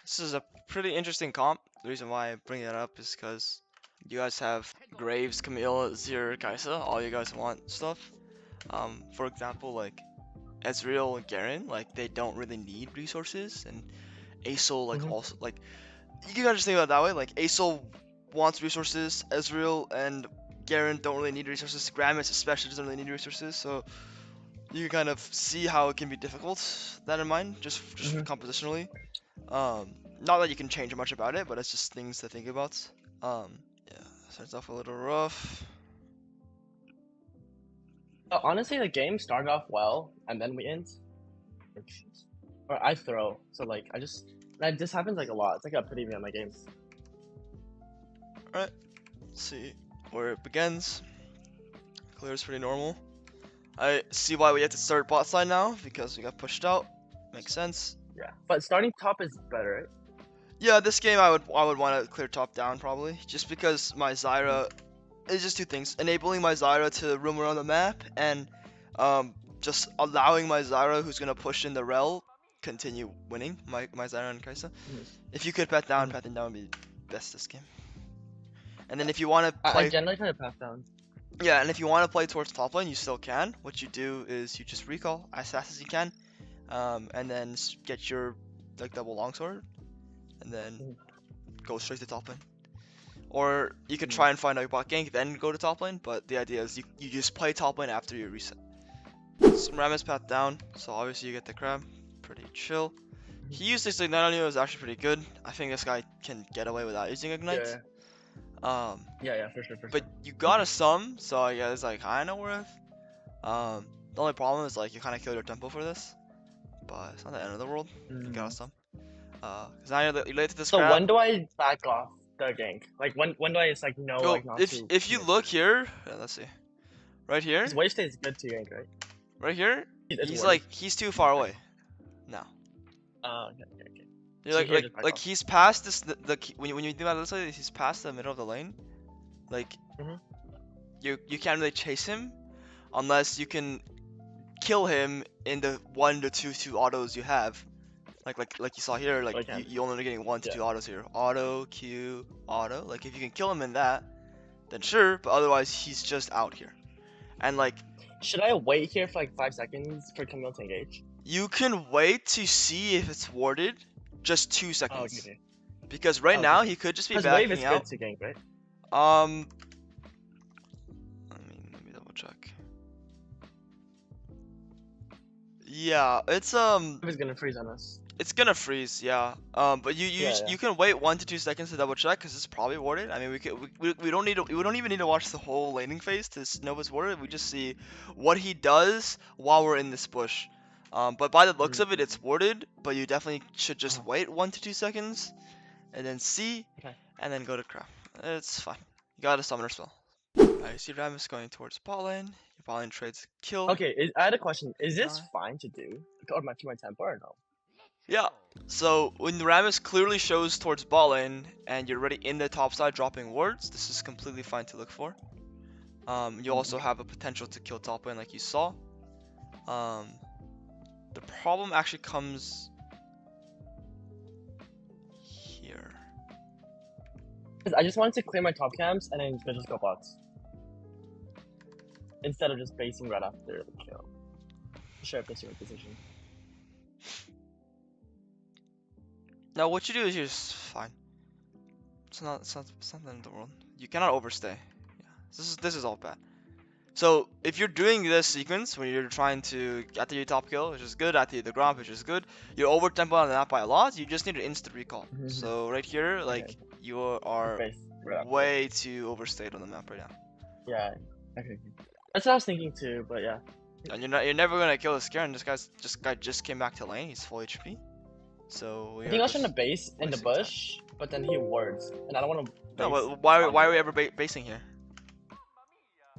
This is a pretty interesting comp. The reason why I bring it up is because you guys have Graves, Camille, Zir, Kaisa. All you guys want stuff. For example, like Ezreal and Garen, like they don't really need resources, and Asol like also like you can just think about it that way. Like Asol wants resources, Ezreal and Garen don't really need resources. Gramis especially doesn't really need resources, so you can kind of see how it can be difficult. That in mind, just compositionally. Not that you can change much about it, but it's just things to think about. Yeah, starts off a little rough. Honestly, the game started off well, and then we end. Or I throw, so like this happens like a lot. It's like a pity me on my games. Alright, let's see where it begins. Clear is pretty normal. I see why we have to start bot side now, because we got pushed out. Makes sense. Yeah, but starting top is better, right? Yeah, this game I would want to clear top down probably, just because my Zyra. It's just two things: enabling my Zyra to roam around the map, and just allowing my Zyra, who's gonna push in the rel, continue winning my Zyra and Kaisa. If you could pathing down would be best this game. And then if you want to I play, generally try to path down. yeah, and if you want to play towards top lane, you still can. What you do is you just recall as fast as you can, and then get your like double longsword, and then go straight to top lane. Or you could try and find a bot gank, then go to top lane. But the idea is you just play top lane after you reset. Rammus path down, so obviously you get the crab. Pretty chill. He used his ignite on you, it was actually pretty good. I think this guy can get away without using ignite. Yeah, for sure. But you got a sum, so I guess like kinda worth. The only problem is like you kind of killed your tempo for this, but it's not the end of the world. You got a sum. Cause now you're late to this So crab. when do I back off the gank? Like when do I just like know So like not to? if you look here, let's see, right here, His wave state is good to gank, right? right here, It's he's too far away now. Okay. You're So like here, just back off. he's past this when you think about it this way, he's past the middle of the lane. Like you can't really chase him unless you can kill him in the 1 to 2 autos you have. Like you saw here, like you only getting 1 to 2 autos here. Auto, Q, auto. Like if you can kill him in that, then sure, but otherwise he's just out here. And like, should I wait here for like 5 seconds for Camille to engage? you can wait to see if it's warded, just 2 seconds. Oh, okay. Because right now he could just be backing wave is out. good to gank, right? Let me double check. Yeah, it's It's gonna freeze on us. It's gonna freeze, yeah. But you can wait 1 to 2 seconds to double check because it's probably warded. I mean, we don't even need to watch the whole laning phase to know if it's warded. We just see what he does while we're in this bush. But by the looks of it, it's warded. But you definitely should just wait 1 to 2 seconds, and then see, and then go to craft. It's fine. You got a summoner spell. I see Rammus going towards bot lane. Your bot lane trades kill. Okay, I had a question. Is this fine to do? Or my tempo or no? Yeah, so when the Rammus clearly shows towards bot lane and you're already in the top side dropping wards, this is completely fine to look for. You also have a potential to kill top lane like you saw. The problem actually comes here. I just wanted to clear my top camps and then just go bots. Instead of just basing right after the kill. Sure, puts you in position. Now what you do is you're just fine. It's not the end of the world. You cannot overstay. Yeah, this is all bad. So if you're doing this sequence when you're trying to after your top kill, which is good, after the gromp, which is good, you're over tempo on the map by a lot. You just need an instant recall. So right here, like you are way too overstayed on the map right now. Yeah, okay. That's what I was thinking too, but yeah. And you're never gonna kill this Garen. This guy just came back to lane. He's full HP. So I think I was trying to base in the bush, but then he wards, and I don't want to. No, but why are we ever basing here?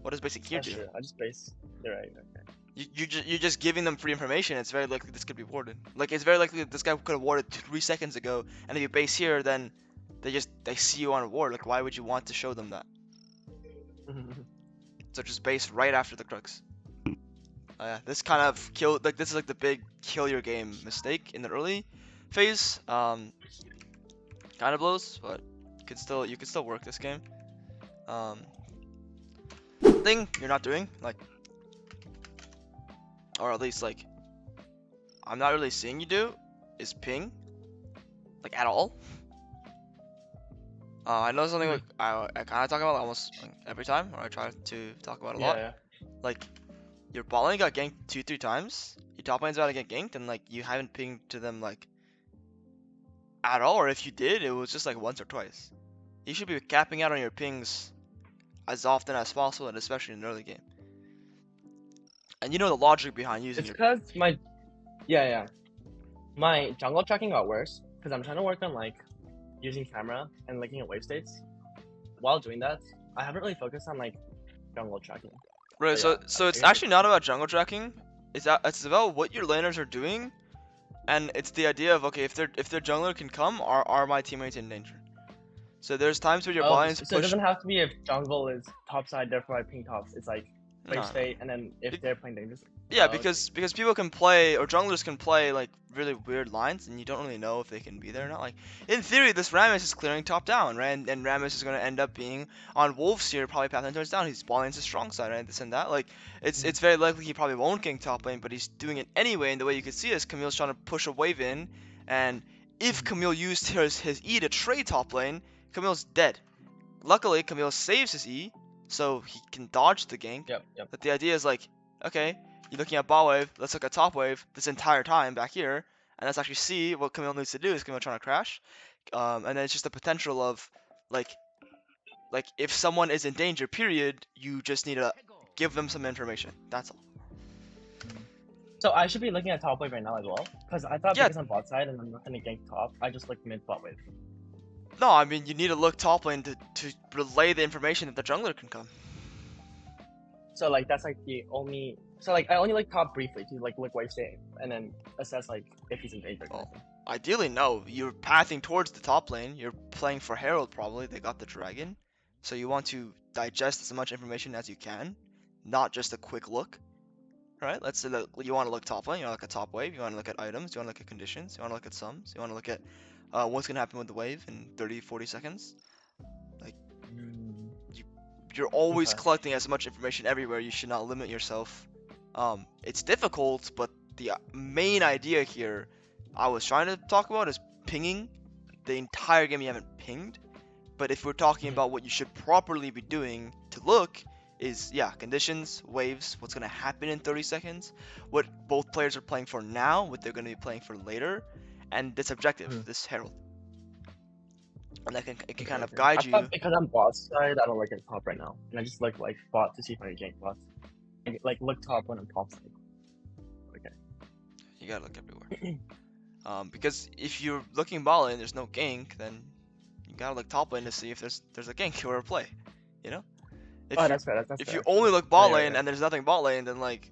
What does basing here do? Sure. I just base. You're right. Okay. You're just giving them free information. It's very likely this could be warded. Like it's very likely that this guy could have warded 3 seconds ago, and if you base here, then they see you on a ward. Like why would you want to show them that? So just base right after the crux. Yeah, this kind of kill. Like this is like the big kill your game mistake in the early. phase kind of blows, but you could still work this game. Thing you're not doing, like, or at least like I'm not really seeing you do, is ping, like, at all. I know something like I kind of talk about almost like, every time, or I try to talk about a Yeah, lot. yeah. Like, your bot lane got ganked 2-3 times, your top lane's about to get ganked, and like you haven't pinged to them like at all, or if you did, it was just like once or twice. You should be capping out on your pings as often as possible, and especially in the early game. And you know the logic behind using It's your. because yeah, my jungle tracking got worse because I'm trying to work on like using camera and looking at wave states. While doing that, I haven't really focused on like jungle tracking. Right, So yeah, so I it's guess actually not about jungle tracking. It's about what your laners are doing, and it's the idea of, okay, if their jungler can come, are my teammates in danger? So there's times where your bot Oh, lanes so it push. doesn't have to be if jungle is top side, therefore I ping tops. It's like wave No, state, and then if Be- they're playing dangerous. yeah, Oh, okay. because people can play, or junglers can play like really weird lines, and you don't really know if they can be there or not. Like, in theory, this Rammus is clearing top down, right? And Rammus is gonna end up being on Wolves here, probably pathing towards down. He's ball lane's his strong side, right? This and that. Like, it's very likely he probably won't gank top lane, but he's doing it anyway. And the way you can see is Camille's trying to push a wave in, and if Camille used his E to trade top lane, Camille's dead. Luckily, Camille saves his E, so he can dodge the gank. Yep. But the idea is like, okay, you're looking at bot wave, let's look at top wave this entire time back here, and let's actually see what Camille needs to do. Is Camille trying to crash? And then it's just the potential of, like, if someone is in danger, period, you just need to give them some information. That's all. So I should be looking at top wave right now as well, because I thought Yeah, because I'm bot side and I'm not gonna gank top, I just look mid bot wave. no, I mean, you need to look top lane to relay the information that the jungler can come. So like that's like the only. So like I only look top briefly to like look wave state and then assess like if he's in danger. Oh, ideally, no. You're pathing towards the top lane. You're playing for Herald, probably. They got the dragon. So you want to digest as much information as you can, not just a quick look. Right? Let's say that you want to look top lane, you want to look at top wave, you want to look at items, you want to look at conditions, you want to look at sums, you want to look at what's going to happen with the wave in 30, 40 seconds. Like, you're always Okay. collecting as much information everywhere. You should not limit yourself. It's difficult, but the main idea here I was trying to talk about is pinging. The entire game you haven't pinged. But if we're talking about what you should properly be doing to look, is, yeah, conditions, waves, what's going to happen in 30 seconds, what both players are playing for now, what they're going to be playing for later, and this objective, this Herald. And that can, it can kind of guide I you. thought because I'm bot side, I don't look at top right now, and I just look like bot to see if I can gank bots. Like look top when I'm top side. Okay. You gotta look everywhere. Because if you're looking bot lane and there's no gank, then you gotta look top lane to see if there's a gank or a play. You know? If Oh, you that's fair. That's if fair. you only look bot Yeah, lane yeah. and there's nothing bot lane, then like,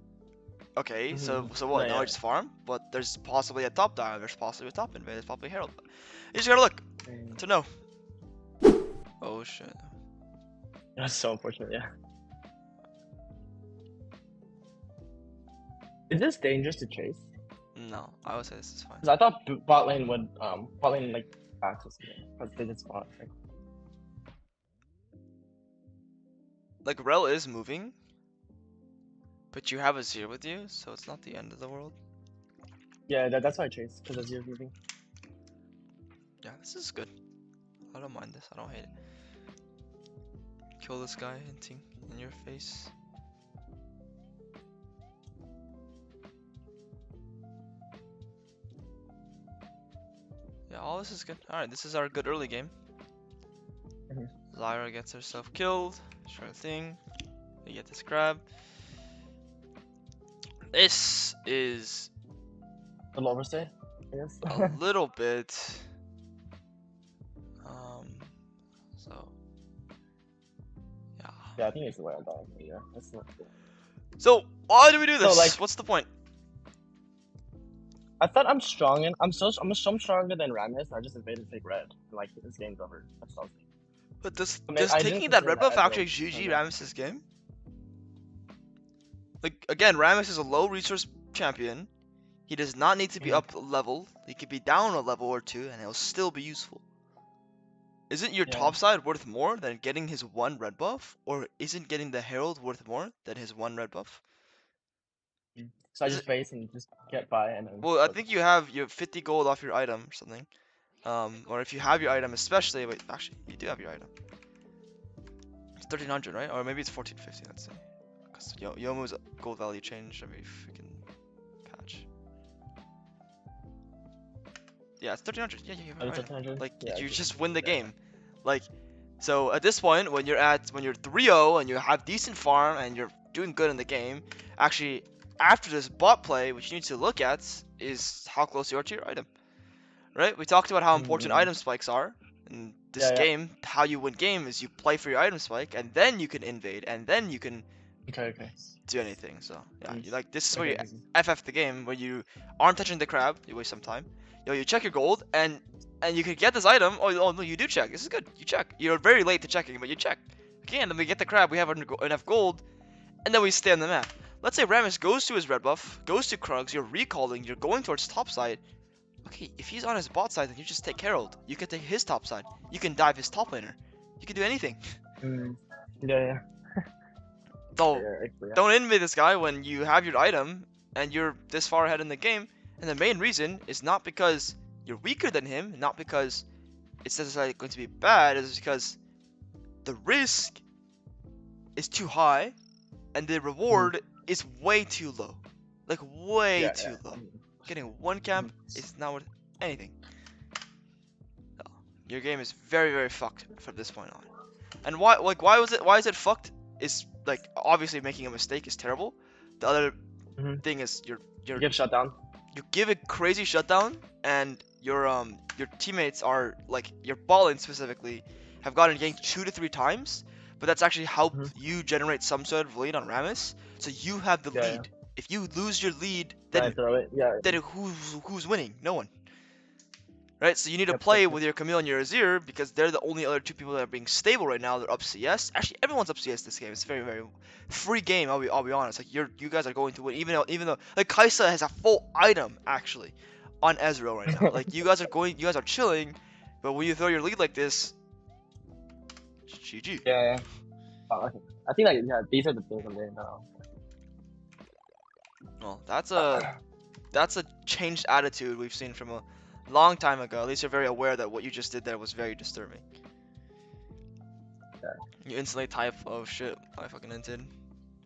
okay, so what? Yeah, Now I yeah. just farm, but there's possibly a top dive, there's possibly a top invade, there's probably Herald. You just gotta look to know. Oh shit. That's so unfortunate. Yeah. Is this dangerous to chase? No, I would say this is fine. Because I thought bot lane would bot lane like access because they did spot. Like, Rel is moving, but you have a Azir with you, so it's not the end of the world. Yeah, that's why I chased because Azir's moving. Yeah, this is good. I don't mind this. I don't hate it. Kill this guy hinting in your face. Yeah, all this is good. Alright, this is our good early game. Zyra gets herself killed. Sure thing. We get this grab. This is A little overstay, I guess. a little bit. So yeah. Yeah, I think it's the way I died. Yeah, that's not good. So why do we do this? So, like, what's the point? I thought I'm strong and I'm so stronger than Rammus. I just invaded take red. Like this game's over. That's all. But does I mean, I didn't taking that consider red that buff as well. actually GG Rammus's game? Like, again, Rammus is a low resource champion. He does not need to be Mhm. up a level. He could be down a level or two, and he'll still be useful. Isn't your Yeah. top side worth more than getting his one red buff? Or isn't getting the Herald worth more than his one red buff? So I Is just it? base and just get by and then Well, I look. think you have your 50 gold off your item or something. Or if you have your item, especially. Wait, actually, you do have your item. It's 1300, right? Or maybe it's 1450. Let's see. Because Yomu's gold value changed every freaking patch. Yeah, it's 1300. Yeah, you have Oh, your it's item. 1300. Like, Yeah. you Okay. just win the Yeah. game. Like, so at this point, when you're 3-0 and you have decent farm and you're doing good in the game, actually, after this bot play, what you need to look at is how close you are to your item. Right? We talked about how important Mm-hmm. item spikes are. In this Yeah. Yeah. game, how you win game is you play for your item spike, and then you can invade, and then you can Okay. Okay. do anything. So yeah, Mm. you like this is where Okay. you Okay. FF the game, where you aren't touching the crab, you waste some time. You check your gold, and you can get this item. Oh no, you do check. This is good. You check. You're very late to checking, but you check. Okay, and then we get the crab. We have enough gold, and then we stay on the map. Let's say Rammus goes to his red buff, goes to Krugs. You're recalling. You're going towards top side. Okay, if he's on his bot side, then you just take Herald. You can take his top side. You can dive his top laner. You can do anything. Mm. Yeah. Yeah. So Yeah. Yeah. don't envy this guy when you have your item and you're this far ahead in the game. And the main reason is not because you're weaker than him, not because it's necessarily going to be bad, it's because the risk is too high and the Mm-hmm. reward is way too low. Like, way Yeah. Yeah. too low. Getting one camp is not worth anything. No. Your game is very, very fucked from this point on. And why is it fucked? Is like obviously making a mistake is terrible. The other Mm-hmm. thing is You get shut down. you give a crazy shutdown and your teammates are like your ballin specifically have gotten ganked 2 to 3 times, but that's actually Mm-hmm. helped you generate some sort of lead on Rammus. So you have the Yeah. Yeah. lead. If you lose your lead, Then I throw it. Yeah. then who's winning? No one. Right? So you need to Yep. Yep. play Yep. with your Camille and your Azir because they're the only other two people that are being stable right now. They're up CS. Actually, everyone's up CS this game. It's very, very free game. I'll be honest. Like you guys are going to win. Even though like Kaisa has a full item actually on Ezreal right now. Like you guys are chilling, but when you throw your lead like this, GG. Yeah. Yeah. Oh, okay. I think like yeah, these are the things I'm doing now. Well, that's a changed attitude we've seen from a long time ago. At least you're very aware that what you just did there was very disturbing. Yeah. You instantly type, oh shit, I fucking entered.